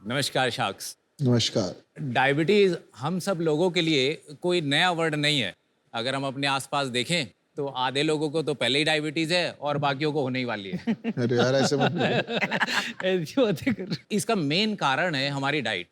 नमस्कार शाक्स। नमस्कार। डायबिटीज हम सब लोगों के लिए कोई नया वर्ड नहीं है। अगर हम अपने आसपास देखें तो आधे लोगों को तो पहले ही डायबिटीज है और बाकियों को होने ही वाली है। अरे यार ऐसे मत बोलो। ऐसी बातें कर। इसका मेन कारण है हमारी डाइट।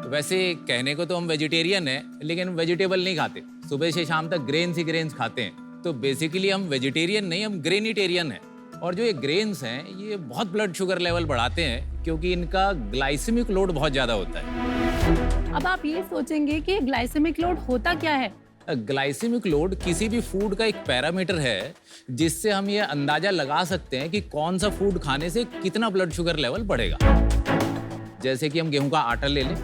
वैसे कहने को तो हम वेजिटेरियन हैं, लेकिन वेजिटेबल नहीं खाते। सुबह से शाम तक ग्रेन्स ही ग्रेन्स खाते हैं। तो बेसिकली हम वेजिटेरियन नहीं, हम ग्रेनिटेरियन हैं। और जो ये ग्रेन्स हैं ये बहुत ब्लड शुगर लेवल बढ़ाते हैं, क्योंकि इनका ग्लाइसेमिक लोड बहुत ज़्यादा होता है। अब आप ये सोचेंगे कि ग्लाइसेमिक लोड होता क्या है? ग्लाइसेमिक लोड किसी भी फूड का एक पैरामीटर है जिससे हम ये अंदाजा लगा सकते हैं कि कौन सा फूड खाने से कितना ब्लड शुगर लेवल बढ़ेगा। जैसे कि हम गेहूं का आटा ले लें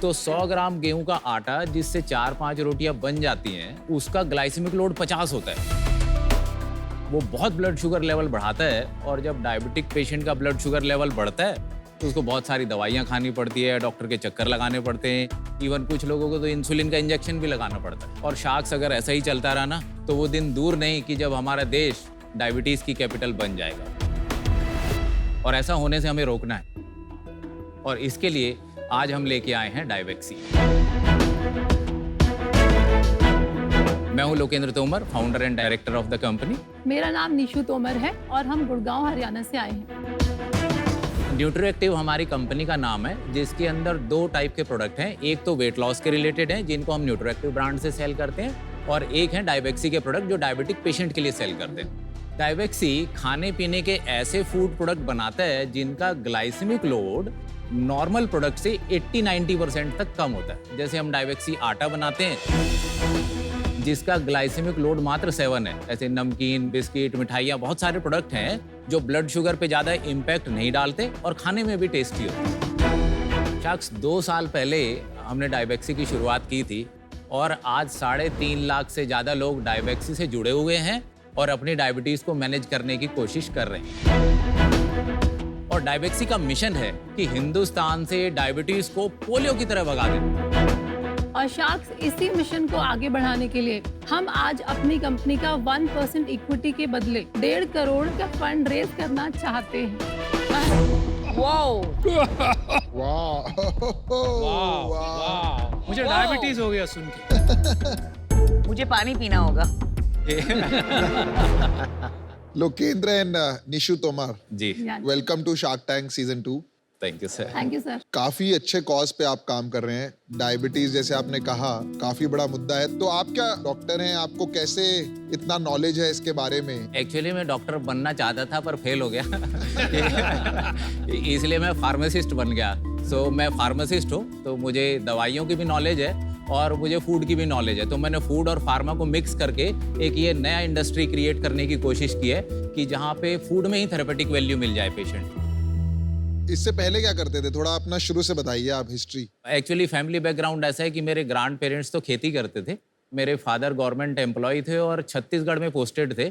तो 100 ग्राम गेहूं का आटा जिससे 4-5 रोटियां बन जाती हैं, उसका ग्लाइसेमिक लोड 50 होता है। वो बहुत ब्लड शुगर लेवल बढ़ाता है। और जब डायबिटिक पेशेंट का ब्लड शुगर लेवल बढ़ता है तो उसको बहुत सारी दवाइयाँ खानी पड़ती है, डॉक्टर के चक्कर लगाने पड़ते हैं। इवन कुछ लोगों को तो इंसुलिन का इंजेक्शन भी लगाना पड़ता है। और शाक्स अगर ऐसा ही चलता रहा ना तो वो दिन दूर नहीं कि जब हमारा देश डायबिटीज की कैपिटल बन जाएगा। और ऐसा होने से हमें रोकना है। और इसके लिए आज हम लेके आए हैं डायबेक्सी। मैं हूं Lokendra Tomar, founder and director of the company. मेरा नाम निशु तोमर है और हम गुड़गांव हरियाणा से आए हैं। न्यूट्रोएक्टिव हमारी कंपनी का नाम है, जिसके अंदर 2 टाइप के प्रोडक्ट हैं। एक तो वेट लॉस के रिलेटेड हैं, जिनको हम न्यूट्रोएक्टिव ब्रांड से सेल करते हैं, और एक है डायबेक्सी के प्रोडक्ट जो डायबिटिक पेशेंट के लिए सेल करते हैं। डायबेक्सी खाने पीने के ऐसे फूड प्रोडक्ट बनाता है जिनका ग्लाइसेमिक लोड नॉर्मल प्रोडक्ट से 80-90% तक कम होता है। जैसे हम डायबेक्सी आटा बनाते हैं जिसका ग्लाइसेमिक लोड मात्र 7 है। ऐसे नमकीन, बिस्किट, मिठाइयाँ, बहुत सारे प्रोडक्ट हैं जो ब्लड शुगर पे ज़्यादा इम्पैक्ट नहीं डालते और खाने में भी टेस्टी होते। शख्स 2 साल पहले हमने डायबेक्सी की शुरुआत की थी और आज 3.5 लाख से ज़्यादा लोग डायबेक्सी से जुड़े हुए हैं और अपनी डायबिटीज़ को मैनेज करने की कोशिश कर रहे हैं। और डायबेक्सी का मिशन है कि हिंदुस्तान से डायबिटीज़ को पोलियो की तरह भगा दें। और शार्क्स इसी मिशन को आगे बढ़ाने के लिए हम आज अपनी कंपनी का 1% इक्विटी के बदले 1.5 करोड़ का फंड रेज करना चाहते हैं। वाओ वाह वाह, मुझे डायबिटीज हो गया सुन के। मुझे पानी पीना होगा। Lokendra and Nishu Tomar, ji, welcome to Shark Tank season 2। Thank you sir. Thank you sir. काफी अच्छे कॉज पे आप काम कर रहे हैं। डायबिटीज जैसे आपने कहा काफी बड़ा मुद्दा है। तो आप क्या डॉक्टर हैं, आपको कैसे इतना नॉलेज है इसके बारे में? एक्चुअली मैं डॉक्टर बनना चाहता था पर फेल हो गया। इसलिए मैं फार्मासिस्ट बन गया। सो मैं फार्मासिस्ट हूँ, तो मुझे दवाइयों की भी नॉलेज है और मुझे फूड की भी नॉलेज है। तो मैंने फूड और फार्मा को मिक्स करके एक ये नया इंडस्ट्री क्रिएट करने की कोशिश की है कि जहाँ पे फूड में ही थेरेपेटिक वैल्यू मिल जाए पेशेंट। इससे पहले क्या करते थे, थोड़ा अपना शुरू से बताइए आप हिस्ट्री। एक्चुअली फैमिली बैकग्राउंड ऐसा है कि मेरे ग्रैंड पेरेंट्स तो खेती करते थे। मेरे फादर गवर्नमेंट एम्प्लॉय थे और छत्तीसगढ़ में पोस्टेड थे।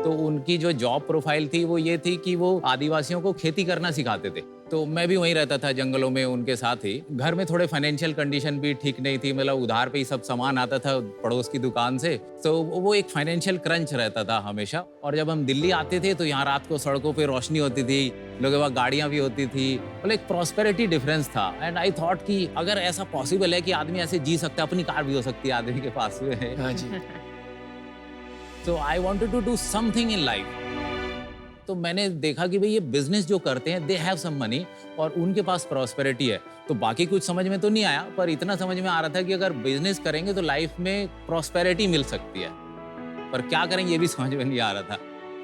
तो उनकी जो जॉब प्रोफाइल थी वो ये थी कि वो आदिवासियों को खेती करना सिखाते थे। तो मैं भी वहीं रहता था जंगलों में उनके साथ ही। घर में थोड़े फाइनेंशियल कंडीशन भी ठीक नहीं थी, मतलब उधार पे ही सब सामान आता था पड़ोस की दुकान से। तो वो एक फाइनेंशियल क्रंच रहता था हमेशा। और जब हम दिल्ली आते थे तो यहाँ रात को सड़कों पे रोशनी होती थी, लोगों के पास गाड़ियाँ भी होती थी, मतलब एक प्रॉस्पेरिटी डिफरेंस था। एंड आई थॉट कि अगर ऐसा पॉसिबल है कि आदमी ऐसे जी सकता है, अपनी कार भी हो सकती है आदमी के पास में। हाँ जी। So I wanted to do something in life. तो मैंने देखा कि भाई ये बिजनेस जो करते हैं दे हैव सम मनी और उनके पास प्रॉस्पेरिटी है। तो बाकी कुछ समझ में तो नहीं आया, पर इतना समझ में आ रहा था कि अगर बिजनेस करेंगे तो लाइफ में प्रॉस्पेरिटी मिल सकती है, पर क्या करेंगे ये भी समझ में नहीं आ रहा था।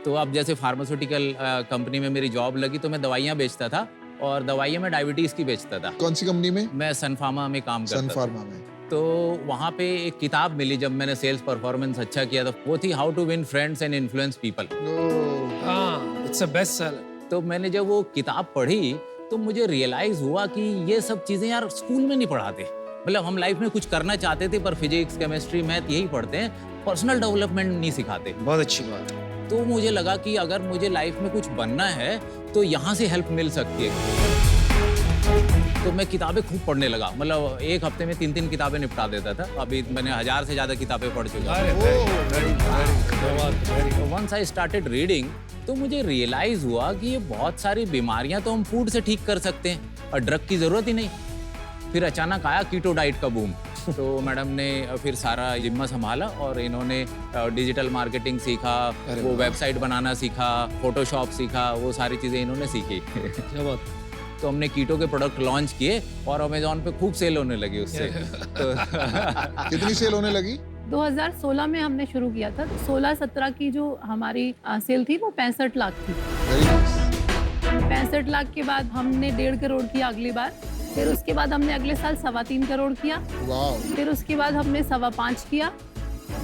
तो अब जैसे फार्मास्यूटिकल कंपनी में मेरी जॉब लगी तो मैं दवाइयाँ बेचता था और दवाइयाँ मैं डायबिटीज़ की बेचता था। कौन सी कंपनी में? मैं सन फार्मा में काम करता था। सन फार्मा में। तो वहाँ पे एक किताब मिली जब मैंने सेल्स परफॉर्मेंस अच्छा किया था, वो थी how to win friends and influence people. हाँ, इट्स अ बेस्ट सेलर। तो मैंने जब वो किताब पढ़ी तो मुझे रियलाइज हुआ कि ये सब चीजें यार स्कूल में नहीं पढ़ाते। मतलब हम लाइफ में कुछ करना चाहते थे पर फिजिक्स, केमिस्ट्री, मैथ यही पढ़ते हैं, पर्सनल डेवलपमेंट नहीं सिखाते। बहुत अच्छी बात है। तो मुझे लगा कि अगर मुझे लाइफ में कुछ बनना है तो यहाँ से हेल्प मिल सकती है। तो मैं किताबें खूब पढ़ने लगा, मतलब एक हफ्ते में 3-3 किताबें निपटा देता था। अभी मैंने 1000 से ज़्यादा किताबें पढ़ चुका हूँ। वंस आई स्टार्टेड रीडिंग तो मुझे रियलाइज़ हुआ कि ये बहुत सारी बीमारियां तो हम फूड से ठीक कर सकते हैं और ड्रग की ज़रूरत ही नहीं। फिर अचानक आया कीटो डाइट का बूम, तो मैडम ने फिर सारा जिम्मा संभाला और इन्होंने डिजिटल मार्केटिंग सीखा, वो वेबसाइट बनाना सीखा, फोटोशॉप सीखा, वो सारी चीज़ें इन्होंने सीखी। क्या बात। तो हमने कीटो के प्रोडक्ट लॉन्च किए और अमेजोन पे खूब सेल होने लगी उससे। तो कितनी सेल होने लगी? 2016 में हमने शुरू किया था। 16-17 की जो हमारी सेल थी वो 65 लाख थी। Very nice. 65 लाख के बाद हमने 1.5 करोड़ किया अगली बार। फिर उसके बाद हमने अगले साल 3.25 करोड़ किया। वाह। फिर उसके बाद हमने 5.25 किया।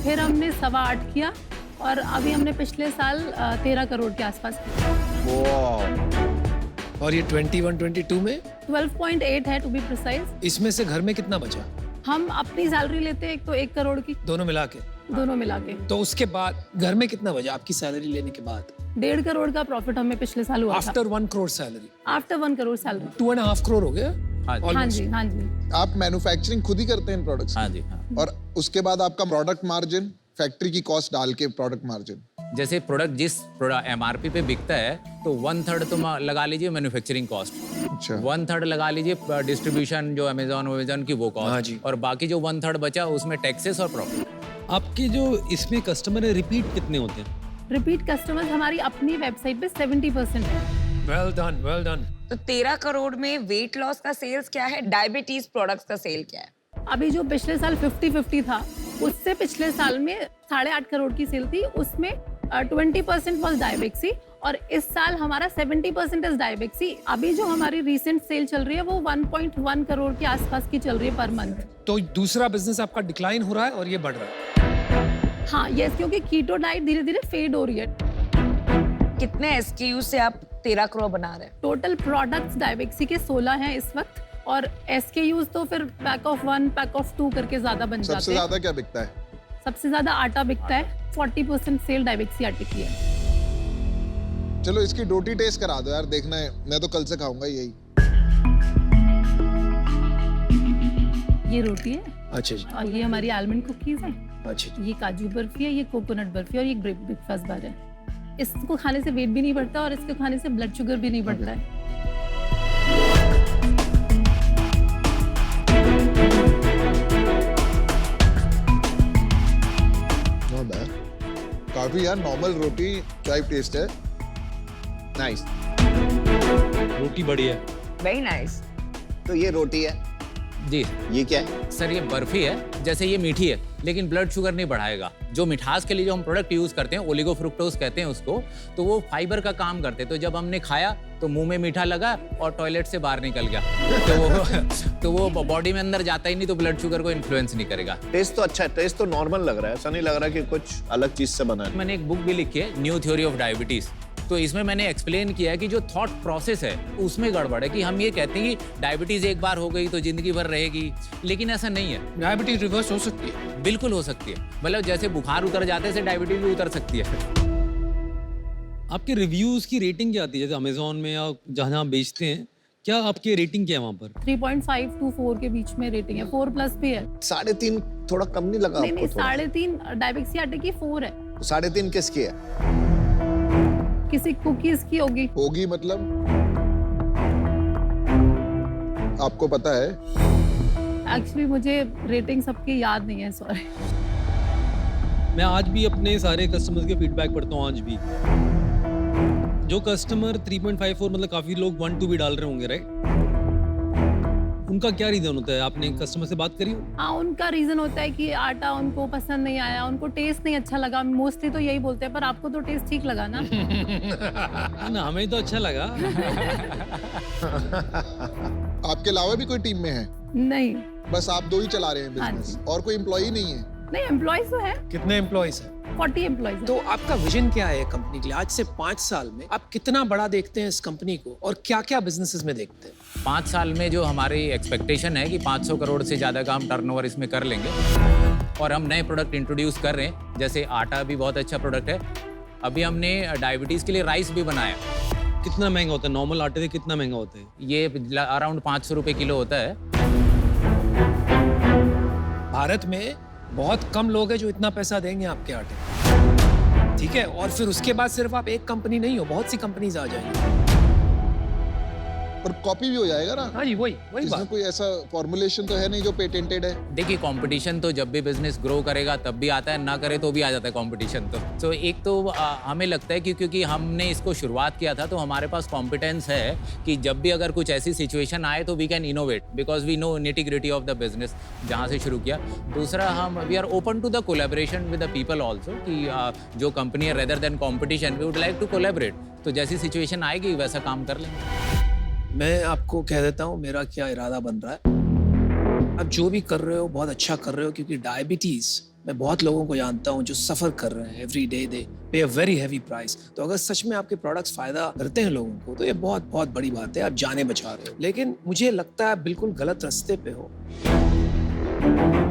फिर हमने 8.25 किया और अभी हमने पिछले साल 13 करोड़ के आसपास किया। वाह। और ये 21-22 में 12.8 है टू बी प्रिसाइज। इसमें से घर में कितना बचा? हम अपनी सैलरी लेते हैं एक तो 1 करोड़ की, दोनों मिला के। दोनों मिला के। तो उसके बाद घर में कितना बचा आपकी सैलरी लेने के बाद? 1.5 करोड़ का प्रॉफिट हमें पिछले साल हुआ था। After 1 crore salary? After 1 crore salary. 2.5 crore हो गया। हाँ जी, हाँ जी, हाँ जी। आप मैन्युफैक्चरिंग खुद ही करते हैं इन प्रोडक्ट्स? हाँ जी, हाँ। और उसके बाद आपका प्रोडक्ट मार्जिन, फैक्ट्री की कॉस्ट डाल के प्रोडक्ट मार्जिन? जैसे प्रोडक्ट जिस MRP पे बिकता है तो 1/3 तुम लगा लीजिए मैन्युफैक्चरिंग कॉस्ट, अच्छा। 1/3 लगा लीजिए डिस्ट्रीब्यूशन जो अमेजोन की वो हाँ कॉस्ट, जी। और बाकी जो 1/3 बचा उसमें टैक्सेस और प्रॉफिट। आपके जो इसमें कस्टमर है रिपीट कितने होते हैं? रिपीट कस्टमर्स हमारी अपनी वेबसाइट पे 70% है। Well done, well done. तो 13 करोड़ में वेट लॉस का सेल्स क्या है, डायबिटीज प्रोडक्ट्स का सेल क्या है? अभी जो पिछले साल 50-50 था, उससे पिछले साल में 8.5 करोड़ की सेल थी, उसमें 20% वॉज डायबेक्सी और इस साल हमारा 70% इज डायबेक्सी। अभी जो हमारी रिसेंट सेल चल रही है वो 1.1 करोड़ के आसपास की चल रही है पर मंथ। तो दूसरा बिजनेस आपका डिक्लाइन हो रहा है और ये बढ़ रहा है? हाँ यस, क्योंकि कीटो डाइट धीरे धीरे फेड हो रही है। कितने SKU से आप 13 करोड़ बना रहे हैं? टोटल प्रोडक्ट्स डायबेक्सी के 16 हैं इस वक्त और SKUs तो फिर पैक ऑफ 1, पैक ऑफ 2 करके ज्यादा बन जाते हैं। सबसे ज्यादा क्या बिकता है? सबसे ज्यादा आटा बिकता है, 40% सेल डायबेक्सी आटे की है। चलो इसकी डोटी टेस्ट करा दो यार, देखना है, मैं तो कल से खाऊंगा यही। ये रोटी है अच्छा जी, और ये हमारी आलमंड कुकीज है, अच्छा जी। ये काजू बर्फी है, ये कोकोनट बर्फी और ये ग्रेप ब्रेकफास्ट बार है। इसको खाने से वेट भी नहीं बढ़ता और इसको खाने से ब्लड शुगर भी नहीं बढ़ता है। Not bad. काफी यार नॉर्मल रोटी टाइप टेस्ट है। नाइस। रोटी बढ़िया है। Very nice. तो ये रोटी है, जी ये क्या है? सर, ये बर्फी है। जैसे ये मीठी है लेकिन ब्लड शुगर नहीं बढ़ाएगा। जो मिठास के लिए जो हम प्रोडक्ट यूज करते हैं, ओलिगो फ्रुक्टोज कहते हैं उसको, तो वो फाइबर का काम करते हैं। तो जब हमने खाया तो मुंह में मीठा लगा और टॉयलेट से बाहर निकल गया तो वो बॉडी में अंदर जाता ही नहीं, तो ब्लड शुगर को इन्फ्लुएंस नहीं करेगा। टेस्ट तो अच्छा है, टेस्ट तो नॉर्मल लग रहा है, ऐसा नहीं लग रहा कि कुछ अलग चीज से बना है। मैंने एक बुक भी लिखी है, न्यू थ्योरी ऑफ डायबिटीज। तो इसमें मैंने एक्सप्लेन किया है कि जो थॉट प्रोसेस है उसमें गड़बड़ है, कि हम ये कहते हैं कि डायबिटीज एक बार हो गई तो जिंदगी भर रहेगी, लेकिन ऐसा नहीं है। डायबिटीज रिवर्स हो सकती है? बिल्कुल हो सकती है। मतलब जैसे बुखार उतर जाते से डायबिटीज भी उतर सकती है। आपके रिव्यूज की रेटिंग क्या आती है? जैसे अमेजोन में या जहाँ बेचते हैं, क्या आपकी रेटिंग क्या है वहाँ पर? 3.5 to 4 के बीच में रेटिंग है, 4+ भी है। 3.5 थोड़ा कम नहीं लगा नहीं आपको? नहीं, 3.5 डायबेक्सी आटे की, 4 है। 3.5 किसकी है? किसी कुकीज की होगी मतलब आपको पता है? एक्चुअली मुझे रेटिंग सबकी याद नहीं है, सॉरी। मैं आज भी अपने सारे कस्टमर्स के फीडबैक पढ़ता हूँ आज भी। जो कस्टमर 3.54 मतलब काफी लोग 1-2 भी डाल रहे होंगे, राइट? उनका क्या रीजन होता है? आपने कस्टमर से बात करी? हाँ, उनका रीजन होता है कि आटा उनको पसंद नहीं आया, उनको टेस्ट नहीं अच्छा लगा। मोस्टली तो यही बोलते हैं, पर आपको तो टेस्ट ठीक लगा ना। ना, हमें तो अच्छा लगा। आपके अलावा भी कोई टीम में है? नहीं बस आप 2 ही चला रहे हैं हाँ बिजनेस, जी। और कोई एम्प्लॉई नहीं है? नहीं, एम्प्लॉइज तो है, कितने एम्प्लॉइज हैं? 40 एम्प्लॉइज। तो आपका विजन क्या है कंपनी के लिए? आज से 5 साल में आप कितना बड़ा देखते हैं इस कंपनी को और क्या क्या बिजनेसेस में देखते हैं? 5 साल में जो हमारी एक्सपेक्टेशन है कि 500 करोड़ से ज़्यादा का हम टर्नओवर इसमें कर लेंगे, और हम नए प्रोडक्ट इंट्रोड्यूस कर रहे हैं। जैसे आटा भी बहुत अच्छा प्रोडक्ट है। अभी हमने डायबिटीज़ के लिए राइस भी बनाया, कितना महंगा होता है? नॉर्मल आटे से कितना महंगा होता है? ये अराउंड 500 रुपये किलो होता है। भारत में बहुत कम लोग हैं जो इतना पैसा देंगे आपके आटे, ठीक है? और फिर उसके बाद सिर्फ आप एक कंपनी नहीं हो, बहुत सी कंपनीज आ जाएंगी। पर कॉपी भी हो जाएगा ना। हाँ जी, वही इसमें बात। कोई ऐसा फॉर्मुलेशन तो है नहीं जो पेटेंटेड है। देखिए कंपटीशन तो जब भी बिजनेस ग्रो करेगा तब भी आता है, ना करे तो भी आ जाता है कंपटीशन। तो एक तो हमें लगता है कि क्योंकि हमने इसको शुरुआत किया था तो हमारे पास कॉम्पिटेंस है कि जब भी अगर कुछ ऐसी सिचुएशन आए तो we can innovate because we know nitty gritty of the business, जहाँ से शुरू किया। दूसरा, हम we are open to the collaboration with the people also कि जो कंपनी है rather than competition we would like to collaborate. तो जैसी सिचुएशन आएगी वैसा काम कर लेंगे। मैं आपको कह देता हूँ मेरा क्या इरादा बन रहा है। आप जो भी कर रहे हो बहुत अच्छा कर रहे हो, क्योंकि डायबिटीज मैं बहुत लोगों को जानता हूँ जो सफर कर रहे हैं एवरी डे, दे पे अ वेरी हैवी प्राइस। तो अगर सच में आपके प्रोडक्ट्स फायदा करते हैं लोगों को तो ये बहुत बहुत बड़ी बात है, आप जाने बचा रहे हो। लेकिन मुझे लगता है आप बिल्कुल गलत रास्ते पे हो।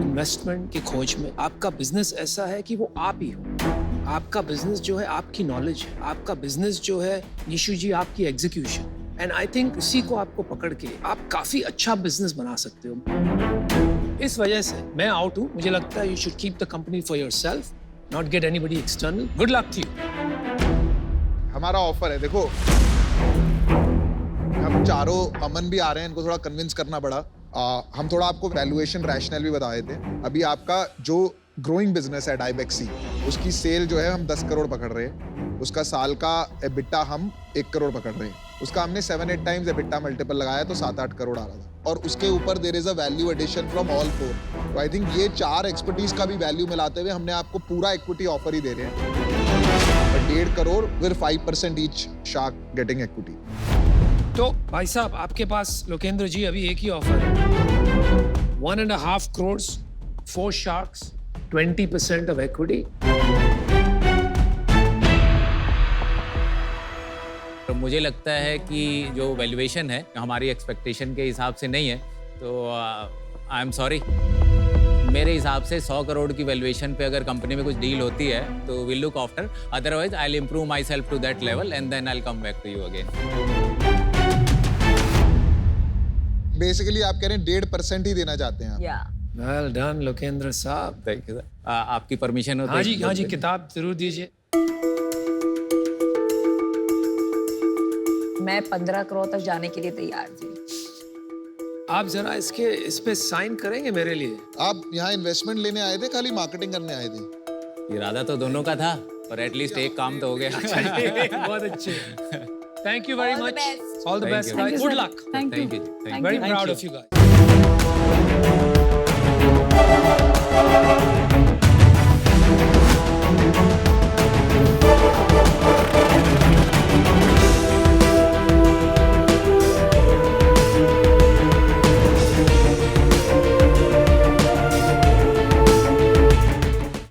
इन्वेस्टमेंट की खोज में आपका बिजनेस ऐसा है कि वो आप ही हो। आपका बिजनेस जो है आपकी नॉलेज है, आपका बिजनेस जो है निशु जी आपकी एग्जीक्यूशन। एंड आई थिंक उसी को आपको पकड़ के आप काफी अच्छा बिजनेस बना सकते हो। इस वजह से मैं आउट हूं। मुझे लगता है you should keep the company for yourself, not get anybody external. Good luck to you. हमारा ऑफर है, देखो हम चारों, अमन भी आ रहे हैं, इनको थोड़ा कन्विंस करना पड़ा। हम थोड़ा आपको वैल्यूएशन रैशनल भी बताए थे। अभी आपका जो ग्रोइंग बिजनेस है डाइबेक्सी, उसकी सेल जो है हम 10 करोड़ पकड़ रहे हैं, उसका साल का एबिटा हम 1 करोड़ पकड़ रहे हैं। उसका हमने 7-8 टाइम्स एबिटा मल्टीपल लगाया तो 7-8 करोड़ आ रहा था। और उसके ऊपर there is a value addition from all 4। तो आई थिंक ये 4 एक्सपर्टीज का भी वैल्यू मिलाते हुए हमने आपको पूरा इक्विटी ऑफर ही दे रहे हैं, 1.5 crore with 5% each shark getting equity. तो भाई साहब आपके पास लोकेंद्र जी अभी एक ही ऑफर है, 1.5 करोड़, 4 शार्क्स, 20% ऑफ इक्विटी। तो मुझे लगता है कि जो वैल्यूएशन है हमारी एक्सपेक्टेशन के हिसाब से नहीं है, तो आई एम सॉरी। मेरे हिसाब से 100 करोड़ की वैल्यूएशन पे अगर कंपनी में कुछ डील होती है तो will look after, otherwise I will improve myself to that level and then I will come back to you again. Basically आप कह रहे हैं 1.5% ही देना चाहते हैं आप। या वेल डन लोकेंद्र साहब। Thank you sir. आपकी परमिशन हो तो हाँ जी किताब जरूर दीजिए। मैं 15 करोड़ तक जाने के लिए तैयार थी। आप जरा इस पे साइन करेंगे मेरे लिए? आप यहाँ इन्वेस्टमेंट लेने आए थे, खाली मार्केटिंग करने आए थे? इरादा तो दोनों का था, पर एटलीस्ट एक काम तो हो गया। बहुत अच्छे। Thank you very All the much. best. All the Thank best you. Guys. Good luck. Thank you. Thank you. Very proud of you guys.